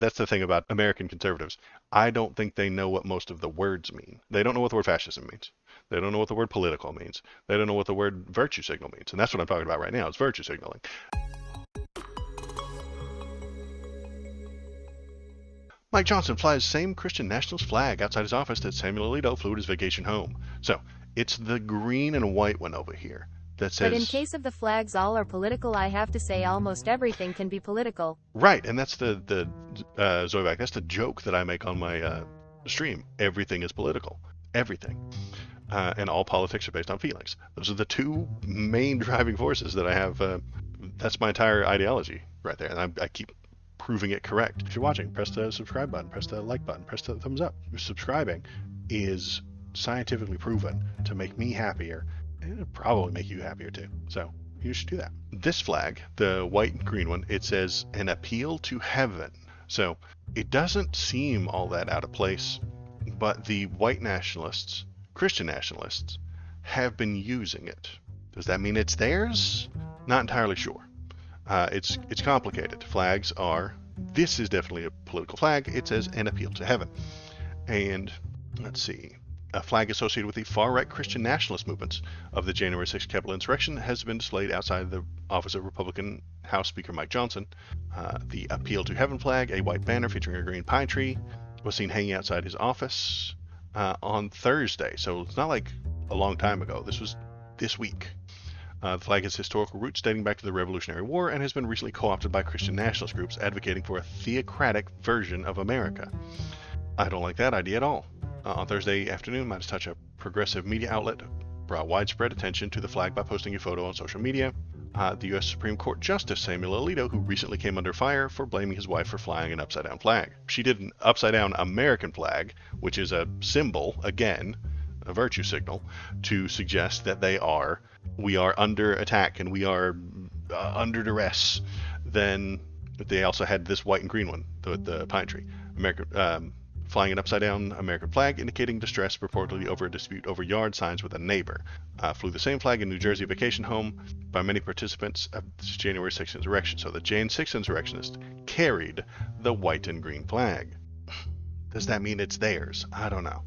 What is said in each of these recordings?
That's the thing about American conservatives. I don't think they know what most of the words mean. They don't know what the word fascism means. They don't know what the word political means. They don't know what the word virtue signal means. And that's what I'm talking about right now. It's virtue signaling. Mike Johnson flies same Christian nationalist flag outside his office that Samuel Alito flew at his vacation home. So it's the green and white one over here that But in says, case of the flags all are political, I have to say almost everything can be political. right, and that's the Zoevac, that's the joke that I make on my stream. Everything is political. Everything. And all politics are based on feelings. Those are the two main driving forces that I have. That's my entire ideology right there, and I keep proving it correct. If you're watching, press the subscribe button, press the like button, press the thumbs up. Subscribing is scientifically proven to make me happier, and it'll probably make you happier too. So you should do that. This flag, the white and green one, it says an appeal to heaven. So it doesn't seem all that out of place, but the white nationalists, Christian nationalists, have been using it. Does that mean it's theirs? Not entirely sure. It's complicated. Flags are, this is definitely a political flag. It says an appeal to heaven. And let's see, a flag associated with the far-right Christian nationalist movements of the January 6th Capitol insurrection has been displayed outside the office of Republican House Speaker Mike Johnson. The appeal to heaven flag, a white banner featuring a green pine tree, was seen hanging outside his office on Thursday. So it's not like a long time ago. This was this week. The flag has historical roots dating back to the Revolutionary War and has been recently co-opted by Christian nationalist groups advocating for a theocratic version of America. I don't like that idea at all. On Thursday afternoon, Midas Touch, a progressive media outlet, brought widespread attention to the flag by posting a photo on social media. The U.S. Supreme Court Justice Samuel Alito, who recently came under fire for blaming his wife for flying an upside-down flag. She did an upside-down American flag, which is a symbol, again, a virtue signal, to suggest that we are under attack and we are under duress. Then they also had this white and green one, the pine tree. Flying an upside-down American flag, indicating distress reportedly over a dispute over yard signs with a neighbor. Flew the same flag in New Jersey vacation home by many participants of the January 6th insurrection. So the Jan 6 insurrectionists carried the white and green flag. Does that mean it's theirs? I don't know.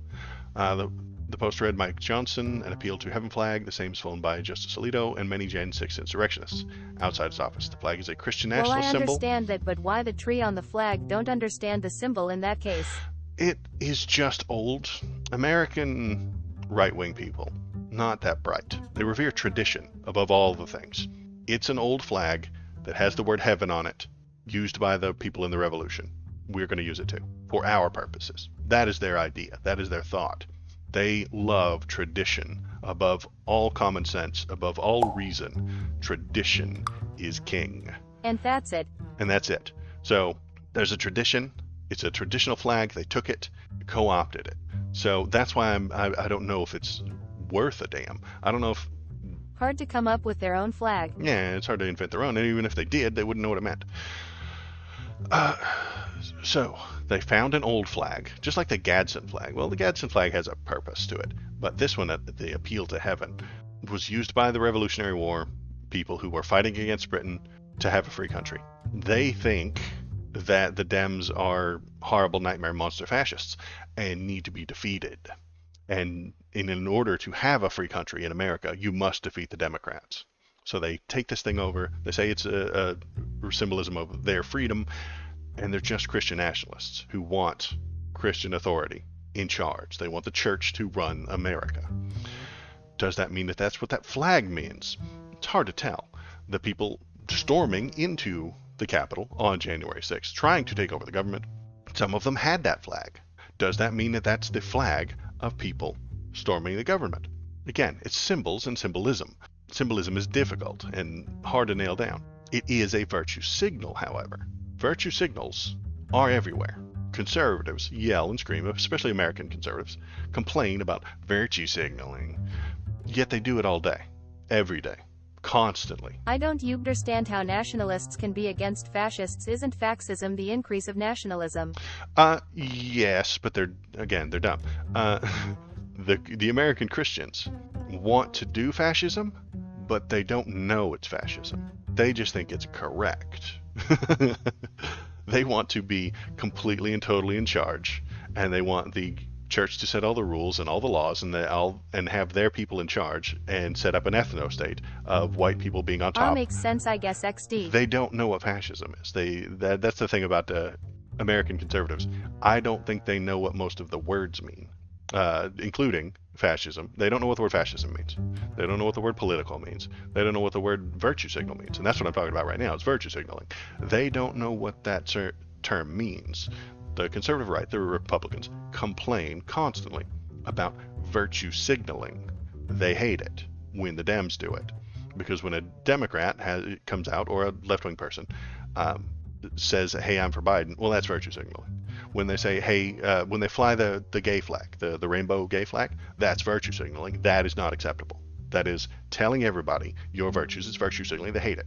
The post read Mike Johnson, an appeal to heaven flag, the same is flown by Justice Alito and many Jan 6 insurrectionists outside his office. The flag is a Christian national symbol. Well, I understand that, but why the tree on the flag? Don't understand the symbol in that case. It is just old. American right-wing people, not that bright. They revere tradition above all the things. It's an old flag that has the word heaven on it, used by the people in the revolution. We're going to use it too, for our purposes. That is their idea. That is their thought. They love tradition above all common sense, above all reason. Tradition is king. And that's it. And that's it. So there's a tradition. It's a traditional flag. They took it, co-opted it. So that's why I don't know if it's worth a damn. I don't know if... Hard to come up with their own flag. Yeah, it's hard to invent their own. And even if they did, they wouldn't know what it meant. So they found an old flag, just like the Gadsden flag. Well, the Gadsden flag has a purpose to it. But this one, the appeal to heaven, was used by the Revolutionary War people who were fighting against Britain to have a free country. They think that the Dems are horrible nightmare monster fascists and need to be defeated. And in order to have a free country in America, you must defeat the Democrats. So they take this thing over. They say it's a symbolism of their freedom, and they're just Christian nationalists who want Christian authority in charge. They want the church to run America. Does that mean that that's what that flag means? It's hard to tell. The people storming into the Capitol on January 6th, trying to take over the government, some of them had that flag. Does that mean that that's the flag of people storming the government? Again, it's symbols and symbolism. Symbolism is difficult and hard to nail down. It is a virtue signal, however. Virtue signals are everywhere. Conservatives yell and scream, especially American conservatives, complain about virtue signaling. Yet they do it all day, every day, constantly. I don't understand how nationalists can be against fascists. Isn't fascism the increase of nationalism? Yes, but they're dumb. The American Christians want to do fascism, but they don't know it's fascism. They just think it's correct. They want to be completely and totally in charge, and they want the church to set all the rules and all the laws, and have their people in charge, and set up an ethno state of white people being on All top. makes sense, I guess. XD. They don't know what fascism is. That's the thing about American conservatives. I don't think they know what most of the words mean, including fascism. They don't know what the word fascism means. They don't know what the word political means. They don't know what the word virtue signal means. And that's what I'm talking about right now. It's virtue signaling. They don't know what that term means. The conservative right, the Republicans, complain constantly about virtue signaling. They hate it when the Dems do it. Because when a Democrat comes out, or a left-wing person, says, hey, I'm for Biden, well, that's virtue signaling. When they say, hey, when they fly the gay flag, the rainbow gay flag, that's virtue signaling. That is not acceptable. That is telling everybody your virtues. It's virtue signaling. They hate it.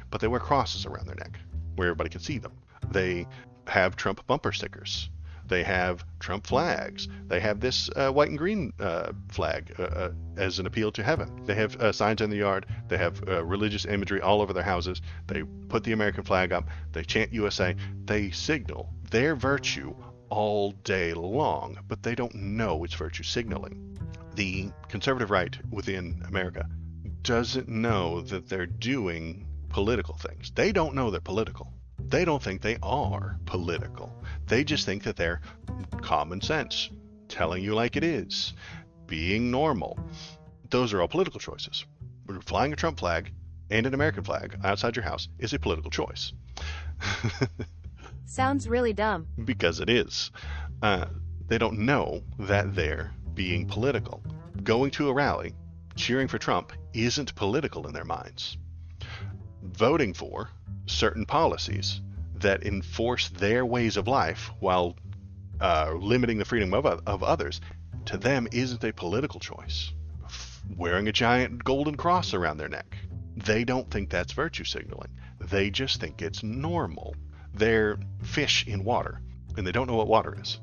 But they wear crosses around their neck where everybody can see them. They have Trump bumper stickers. They have Trump flags. They have this white and green flag as an appeal to heaven. They have signs in the yard. They have religious imagery all over their houses. They put the American flag up. They chant USA. They signal their virtue all day long, but they don't know it's virtue signaling. The conservative right within America doesn't know that they're doing political things. They don't know they're political. They don't think they are political. They just think that they're common sense, telling you like it is, being normal. Those are all political choices. Flying a Trump flag and an American flag outside your house is a political choice. Sounds really dumb. Because it is. They don't know that they're being political. Going to a rally, cheering for Trump, isn't political in their minds. Voting for certain policies that enforce their ways of life while limiting the freedom of others, to them isn't a political choice. Wearing a giant golden cross around their neck, they don't think that's virtue signaling. They just think it's normal. They're fish in water, and they don't know what water is.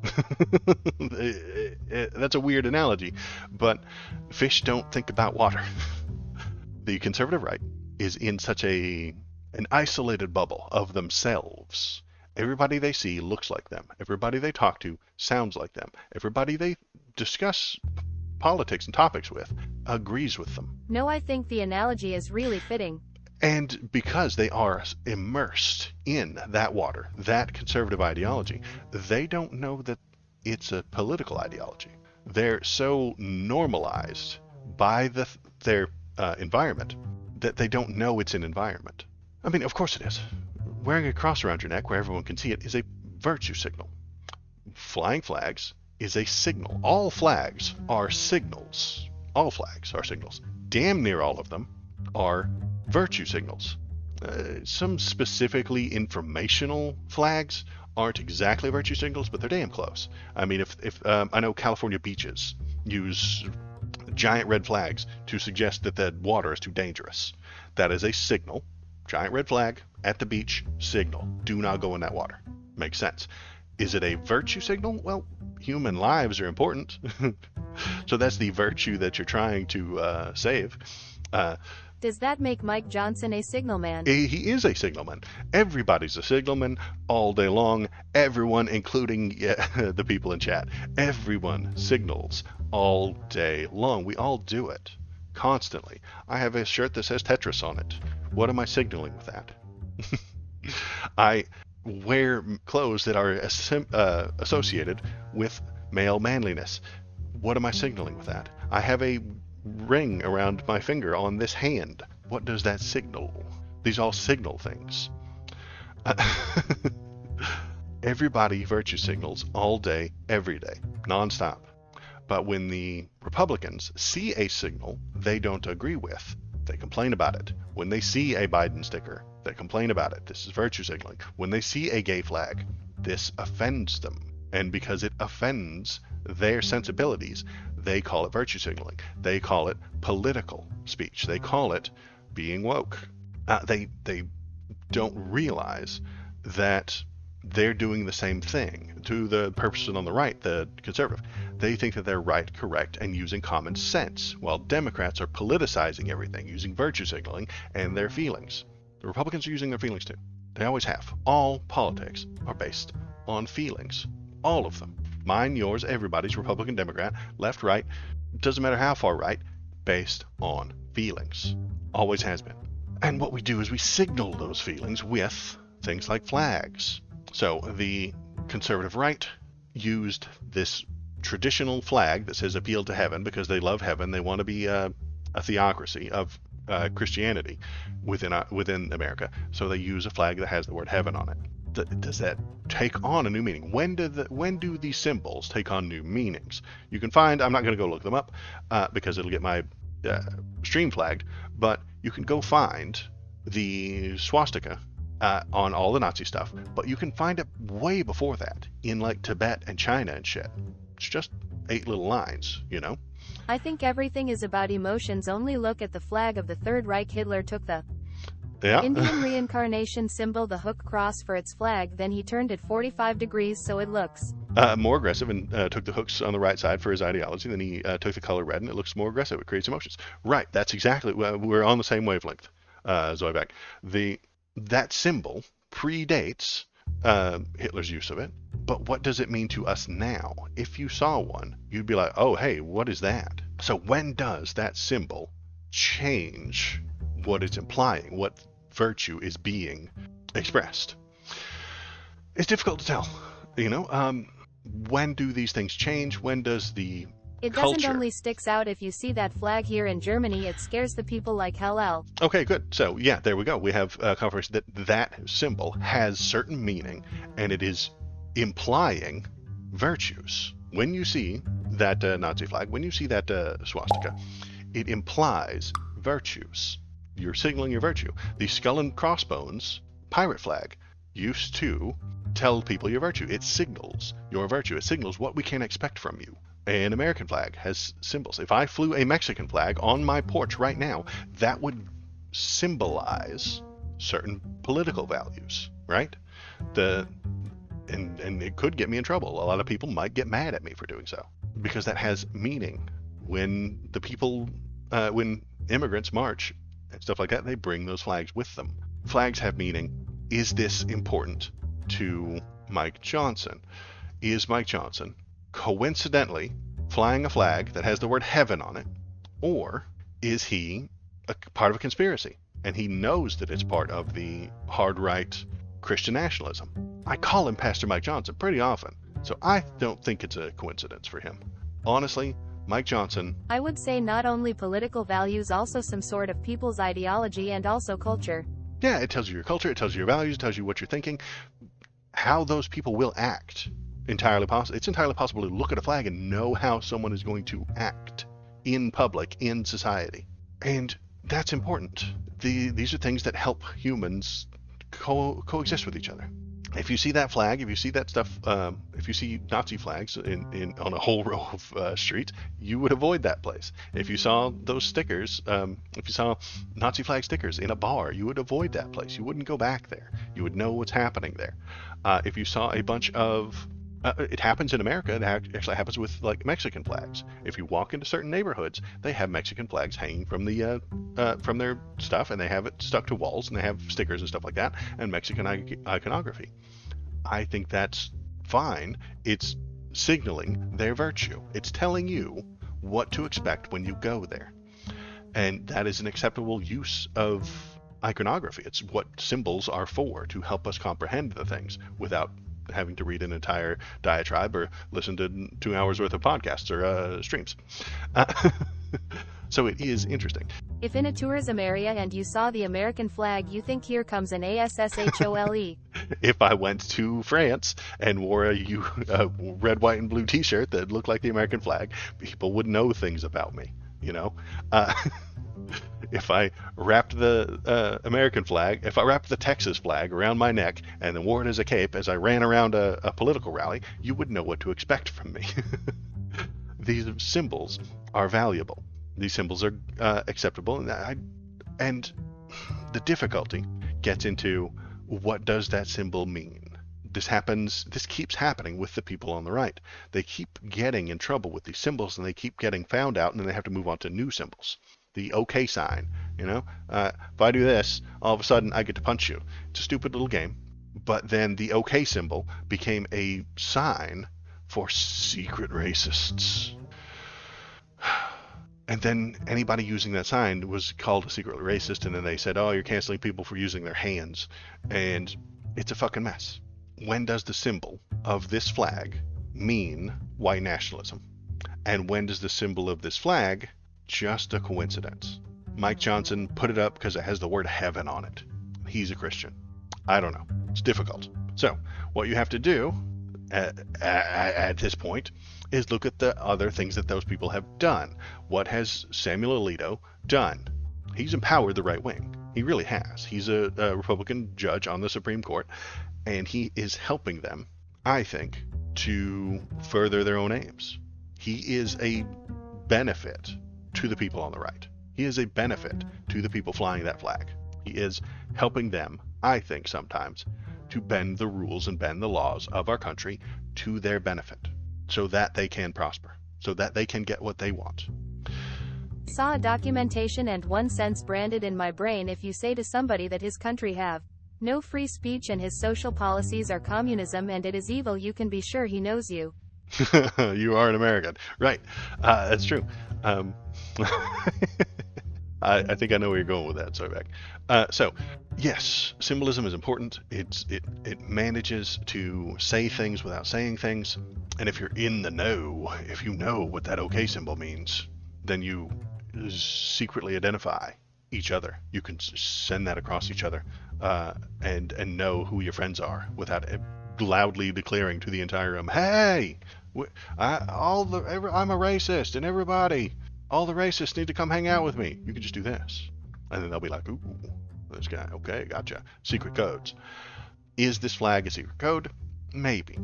That's a weird analogy, but fish don't think about water. The conservative right is in such an isolated bubble of themselves. Everybody they see looks like them. Everybody they talk to sounds like them. Everybody they discuss politics and topics with agrees with them. No, I think the analogy is really fitting. And because they are immersed in that water, that conservative ideology, they don't know that it's a political ideology. They're so normalized by their environment that they don't know it's an environment. I mean, of course it is. Wearing a cross around your neck where everyone can see it is a virtue signal. Flying flags is a signal. All flags are signals. All flags are signals. Damn near all of them are virtue signals. Some specifically informational flags aren't exactly virtue signals, but they're damn close. I mean, if I know California beaches use giant red flags to suggest that the water is too dangerous. That is a signal. Giant red flag at the beach, signal. Do not go in that water. Makes sense. Is it a virtue signal? Well, human lives are important. So that's the virtue that you're trying to save. Does that make Mike Johnson a signalman? He is a signalman. Everybody's a signalman all day long. Everyone, including the people in chat. Everyone signals all day long. We all do it constantly. I have a shirt that says Tetris on it. What am I signaling with that? I wear clothes that are associated with male manliness. What am I signaling with that? I have a ring around my finger on this hand. What does that signal? These all signal things. Everybody virtue signals all day, every day, nonstop. But when the Republicans see a signal they don't agree with, they complain about it. When they see a Biden sticker, they complain about it. This is virtue signaling. When they see a gay flag, this offends them. And because it offends their sensibilities, they call it virtue signaling. They call it political speech. They call it being woke. They don't realize that they're doing the same thing to the person on the right, the conservative. They think that they're right, correct, and using common sense, while Democrats are politicizing everything, using virtue signaling and their feelings. The Republicans are using their feelings too. They always have. All politics are based on feelings. All of them. Mine, yours, everybody's, Republican, Democrat, left, right, doesn't matter how far right, based on feelings. Always has been. And what we do is we signal those feelings with things like flags. So the conservative right used this traditional flag that says appeal to heaven because they love heaven. They want to be a theocracy of Christianity within America. So they use a flag that has the word heaven on it. Does that take on a new meaning? When do these symbols take on new meanings? You can find, I'm not going to go look them up because it'll get my stream flagged, but you can go find the swastika on all the Nazi stuff, but you can find it way before that in like Tibet and China and shit. It's just 8 little lines, you know? I think everything is about emotions. Only look at the flag of the Third Reich. Hitler took the Indian reincarnation symbol, the hook cross, for its flag, then he turned it 45 degrees so it looks more aggressive and took the hooks on the right side for his ideology. Then he took the color red and it looks more aggressive. It creates emotions. Right, that's exactly, we're on the same wavelength, Zoe. That symbol predates Hitler's use of it, but what does it mean to us now? If you saw one, you'd be like, oh, hey, what is that? So when does that symbol change what it's implying, what virtue is being expressed? It's difficult to tell, you know. When do these things change? When does the It culture... doesn't only sticks out if you see that flag here in Germany, it scares the people like hell. Okay, good. So yeah, there we go. We have confirmation that that symbol has certain meaning and it is implying virtues. When you see that Nazi flag, when you see that swastika, it implies virtues. You're signaling your virtue. The skull and crossbones pirate flag used to tell people your virtue. It signals your virtue. It signals what we can expect from you. An American flag has symbols. If I flew a Mexican flag on my porch right now, that would symbolize certain political values, right? And it could get me in trouble. A lot of people might get mad at me for doing so because that has meaning. When the people, when immigrants march and stuff like that, they bring those flags with them. Flags have meaning. Is this important to Mike Johnson? Is Mike Johnson coincidentally flying a flag that has the word heaven on it, or is he a part of a conspiracy and he knows that it's part of the hard right Christian nationalism? I call him Pastor Mike Johnson pretty often, so I don't think it's a coincidence for him. Honestly, Mike Johnson... I would say not only political values, also some sort of people's ideology and also culture. Yeah, it tells you your culture, it tells you your values, it tells you what you're thinking, how those people will act. Entirely possible. It's entirely possible to look at a flag and know how someone is going to act in public, in society. And that's important. These are things that help humans coexist with each other. If you see that flag, if you see that stuff, if you see Nazi flags on a whole row of streets, you would avoid that place. If you saw those stickers, if you saw Nazi flag stickers in a bar, you would avoid that place. You wouldn't go back there. You would know what's happening there. If you saw a bunch of it happens in America. It actually happens with like Mexican flags. If you walk into certain neighborhoods, they have Mexican flags hanging from the from their stuff, and they have it stuck to walls, and they have stickers and stuff like that, and Mexican iconography. I think that's fine. It's signaling their virtue. It's telling you what to expect when you go there, and that is an acceptable use of iconography. It's what symbols are for, to help us comprehend the things without having to read an entire diatribe or listen to 2 hours worth of podcasts or streams. So it is interesting. If in a tourism area and you saw the American flag, you think here comes an ASSHOLE. If I went to France and wore a red, white, and blue t-shirt that looked like the American flag, people would know things about me, you know? If I wrapped the American flag, if I wrapped the Texas flag around my neck and then wore it as a cape as I ran around a political rally, you would know what to expect from me. These symbols are valuable. These symbols are acceptable, and the difficulty gets into what does that symbol mean? This keeps happening with the people on the right. They keep getting in trouble with these symbols, and they keep getting found out, and then they have to move on to new symbols. the OK sign. If I do this, all of a sudden I get to punch you. It's a stupid little game. But then the OK symbol became a sign for secret racists. And then anybody using that sign was called a secret racist, and then they said, oh, you're canceling people for using their hands. And it's a fucking mess. When does the symbol of this flag mean white nationalism? And when does the symbol of this flag just a coincidence? Mike Johnson put it up because it has the word heaven on it. He's a Christian. I don't know. It's difficult. So what you have to do at this point is look at the other things that those people have done. What has Samuel Alito done? He's empowered the right wing. He really has. He's a Republican judge on the Supreme Court, and he is helping them, I think, to further their own aims. He is a benefit to the people on the right. He is a benefit to the people flying that flag. He is helping them, I think sometimes, to bend the rules and bend the laws of our country to their benefit so that they can prosper, so that they can get what they want. Saw a documentation and 1 cent branded in my brain if you say to somebody that his country have no free speech and his social policies are communism and it is evil, you can be sure he knows you. You are an American. Right. That's true. I think I know where you're going with that, Sobeck. So, yes, symbolism is important. It manages to say things without saying things. And if you're in the know, if you know what that OK symbol means, then you secretly identify each other. You can send that across each other and know who your friends are without loudly declaring to the entire room, hey, I'm a racist, and all the racists need to come hang out with me. You can just do this. And then they'll be like, ooh, this guy, okay, gotcha. Secret codes. Is this flag a secret code? Maybe.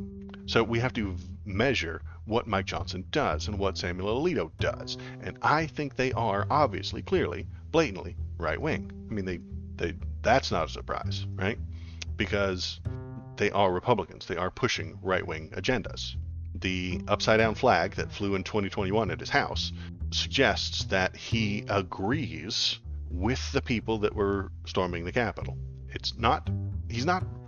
So we have to measure what Mike Johnson does and what Samuel Alito does. And I think they are obviously, clearly, blatantly right-wing. I mean, that's not a surprise, right? Because they are Republicans. They are pushing right-wing agendas. The upside-down flag that flew in 2021 at his house suggests that he agrees with the people that were storming the Capitol. He's not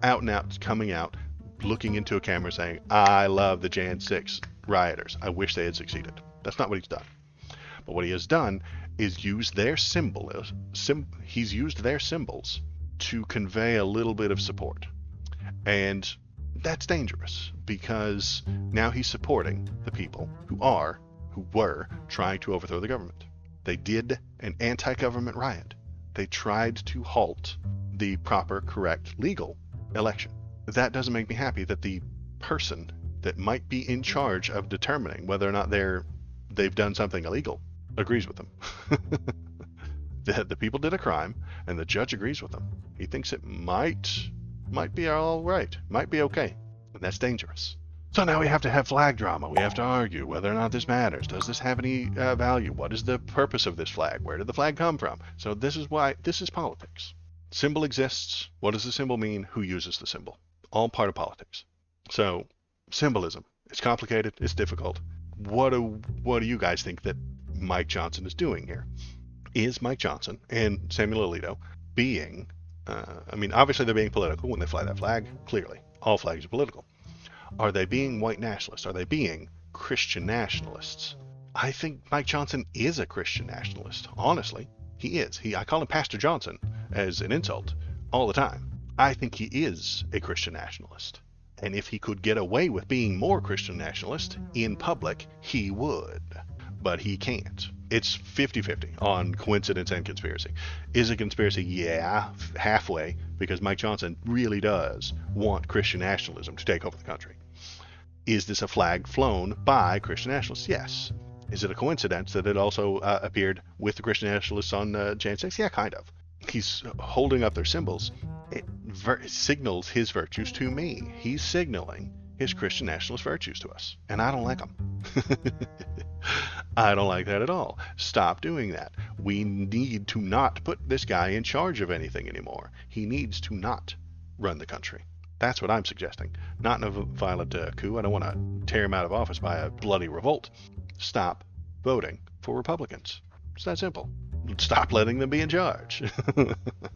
out and out coming out, looking into a camera saying, I love the Jan 6 rioters. I wish they had succeeded. That's not what he's done. But what he has done is use their he's used their symbols to convey a little bit of support. And that's dangerous because now he's supporting the people who were trying to overthrow the government. They did an anti-government riot. They tried to halt the proper, correct, legal election. That doesn't make me happy that the person that might be in charge of determining whether or not they've done something illegal agrees with them. The people did a crime, and the judge agrees with them. He thinks it might be all right, might be okay, and that's dangerous. So now we have to have flag drama. We have to argue whether or not this matters. Does this have any value? What is the purpose of this flag? Where did the flag come from? So this is politics. Symbol exists. What does the symbol mean? Who uses the symbol? All part of politics. So symbolism. It's complicated. It's difficult. What do you guys think that Mike Johnson is doing here? Is Mike Johnson and Samuel Alito being, obviously they're being political when they fly that flag. Clearly, all flags are political. Are they being white nationalists? Are they being Christian nationalists? I think Mike Johnson is a Christian nationalist. Honestly, he is. I call him Pastor Johnson as an insult all the time. I think he is a Christian nationalist. And if he could get away with being more Christian nationalist in public, he would. But he can't. It's 50-50 on coincidence and conspiracy. Is it conspiracy? Yeah, halfway, because Mike Johnson really does want Christian nationalism to take over the country. Is this a flag flown by Christian nationalists? Yes. Is it a coincidence that it also appeared with the Christian nationalists on Jan 6? Yeah, kind of. He's holding up their symbols. It signals his virtues to me. He's signaling his Christian nationalist virtues to us. And I don't like them. I don't like that at all. Stop doing that. We need to not put this guy in charge of anything anymore. He needs to not run the country. That's what I'm suggesting. Not in a violent coup. I don't want to tear him out of office by a bloody revolt. Stop voting for Republicans. It's that simple. Stop letting them be in charge.